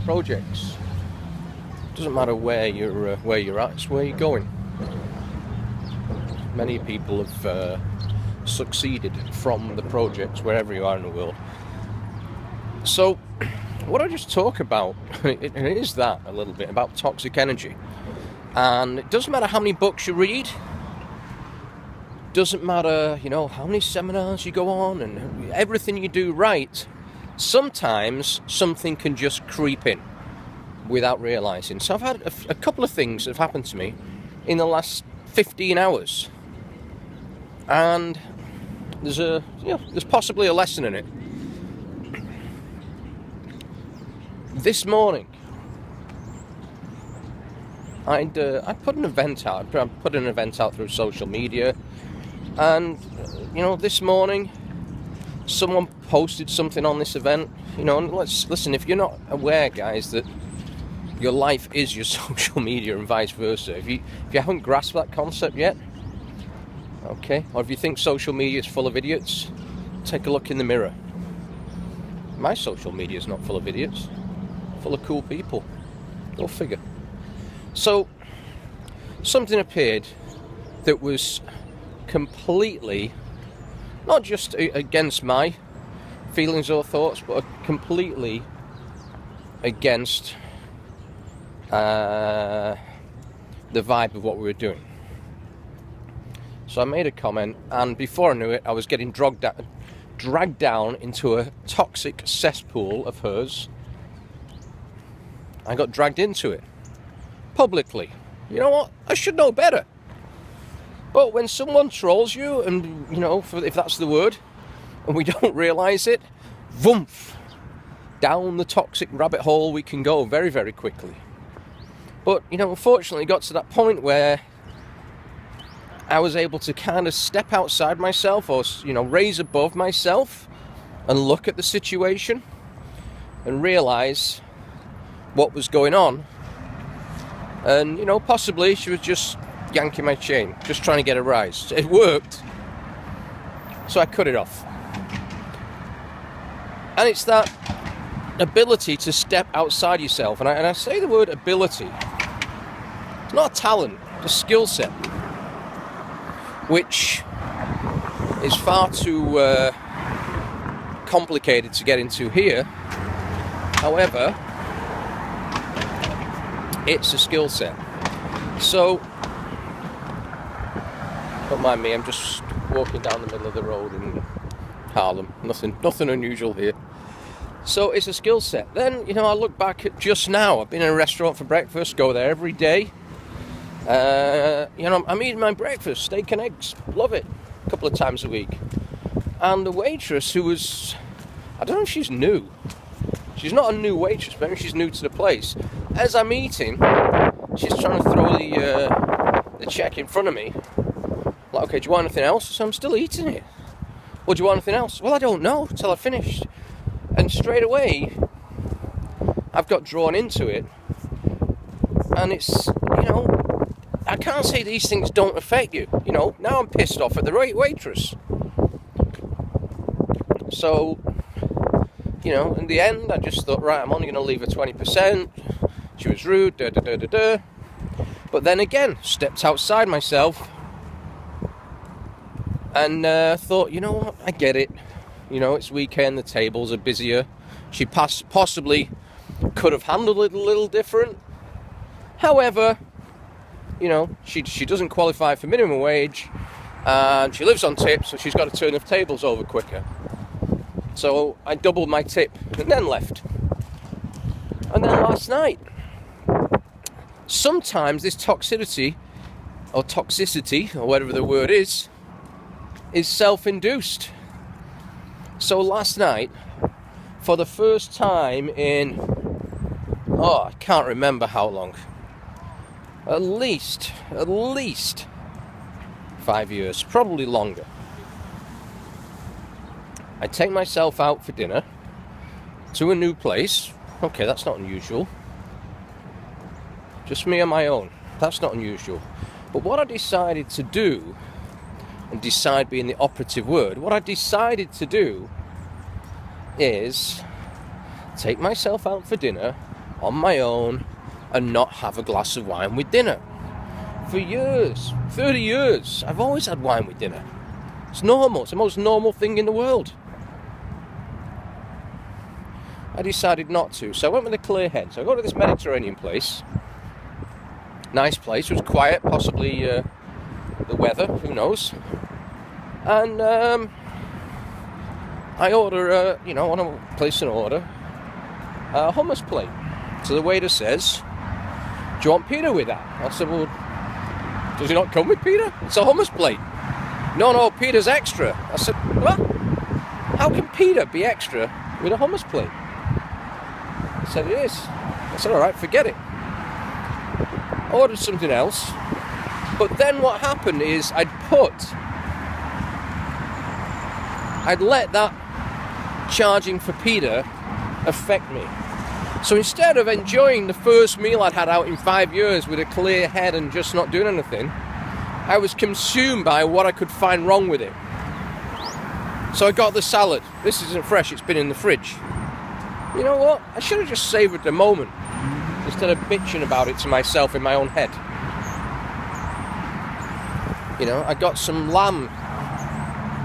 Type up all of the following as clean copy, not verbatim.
Projects. Doesn't matter where you're at, it's where you're going. Many people have succeeded from the projects wherever you are in the world. So, what I just talk about, it is that a little bit about toxic energy. And it doesn't matter how many books you read, doesn't matter, how many seminars you go on and everything you do right, sometimes something can just creep in without realizing. So I've had a couple of things that have happened to me in the last 15 hours. And there's possibly a lesson in it. This morning, I put an event out. I put an event out through social media, and this morning, someone posted something on this event. And let's listen. If you're not aware, guys, that your life is your social media and vice versa. If you haven't grasped that concept yet, okay, or if you think social media is full of idiots, take a look in the mirror. My social media is not full of idiots. Full of cool people. Go figure. So, something appeared that was completely, not just against my feelings or thoughts, but completely against the vibe of what we were doing. So I made a comment, and before I knew it, I was getting dragged down into a toxic cesspool of hers. I got dragged into it publicly. You know what? I should know better. But when someone trolls you, and if that's the word, and we don't realise it, voomf, down the toxic rabbit hole we can go very, very quickly. But unfortunately, it got to that point where I was able to kind of step outside myself, or raise above myself, and look at the situation, and realise what was going on. And possibly she was just yanking my chain, just trying to get a rise. It worked, so I cut it off. And it's that ability to step outside yourself, and I say the word ability. It's not a talent, it's a skill set, which is far too complicated to get into here. However, it's a skill set. So, don't mind me, I'm just walking down the middle of the road in Harlem. Nothing unusual here. So it's a skill set. Then, I look back at just now. I've been in a restaurant for breakfast, go there every day. I'm eating my breakfast, steak and eggs, love it, a couple of times a week. And the waitress, who was, I don't know if she's new. She's not a new waitress, maybe she's new to the place. As I'm eating, she's trying to throw the check in front of me. Like, okay, do you want anything else? So I'm still eating it. Well, do you want anything else? Well, I don't know until I finished. And straight away, I've got drawn into it. And it's, I can't say these things don't affect you. Now I'm pissed off at the waitress. So, in the end, I just thought, right, I'm only going to leave her 20%. She was rude, But then again, stepped outside myself and thought, what, I get it. It's weekend, the tables are busier. She possibly could have handled it a little different. However, she doesn't qualify for minimum wage, and she lives on tips, so she's got to turn the tables over quicker. So I doubled my tip and then left. And then last night, sometimes this toxicity, or whatever the word is self-induced. So last night, for the first time in, I can't remember how long, at least 5 years, probably longer, I take myself out for dinner to a new place. Okay, that's not unusual. Just me on my own. That's not unusual. But what I decided to do and decide being the operative word, what I decided to do is take myself out for dinner on my own and not have a glass of wine with dinner. For years, 30 years, I've always had wine with dinner. It's normal. It's the most normal thing in the world. I decided not to, so I went with a clear head. So I go to this Mediterranean place. Nice place. It was quiet, possibly the weather, who knows. And I order, I want to place an order, a hummus plate. So the waiter says, "Do you want pita with that?" I said, "Well, does it not come with pita? It's a hummus plate." No, pita's extra. I said, "What? How can pita be extra with a hummus plate?" He said, "It is." I said, "All right, forget it." I ordered something else. But then what happened is I'd let that charging for pita affect me. So instead of enjoying the first meal I'd had out in 5 years with a clear head and just not doing anything, I was consumed by what I could find wrong with it. So I got the salad. This isn't fresh, it's been in the fridge. You know what? I should have just savoured the moment instead of bitching about it to myself in my own head. I got some lamb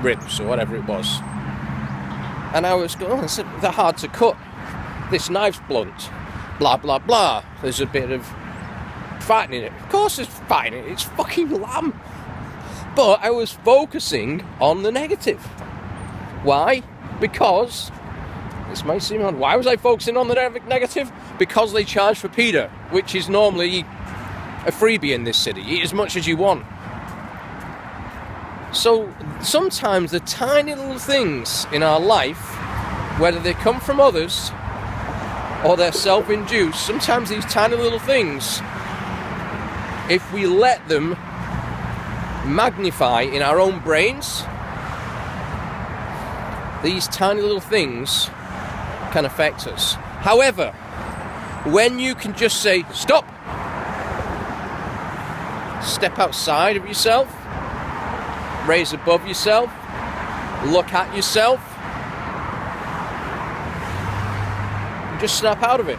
ribs or whatever it was. And I was going, I said, they're hard to cut. This knife's blunt. Blah, blah, blah. There's a bit of fat in it. Of course there's fat in it. It's fucking lamb. But I was focusing on the negative. Why? Because, this might seem odd, why was I focusing on the negative? Because they charge for pita, which is normally a freebie in this city. Eat as much as you want. So sometimes the tiny little things in our life, whether they come from others or they're self-induced, sometimes these tiny little things, if we let them magnify in our own brains, these tiny little things can affect us. However, when you can just say, stop, step outside of yourself, raise above yourself, look at yourself, and just snap out of it.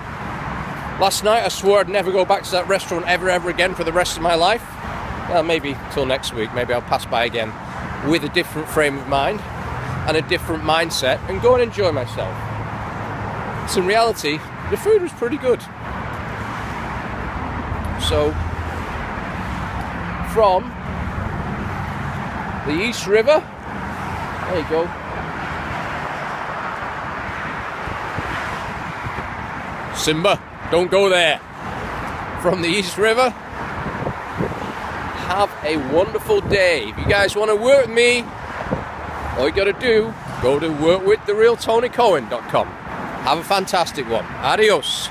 Last night I swore I'd never go back to that restaurant ever again for the rest of my life. Well, maybe till next week. Maybe I'll pass by again with a different frame of mind and a different mindset and go and enjoy myself. So in reality, the food was pretty good. So, from the East River, there you go. Simba, don't go there. From the East River, have a wonderful day. If you guys want to work with me, all you got to do, go to workwiththerealtonycohen.com. Have a fantastic one. Adios.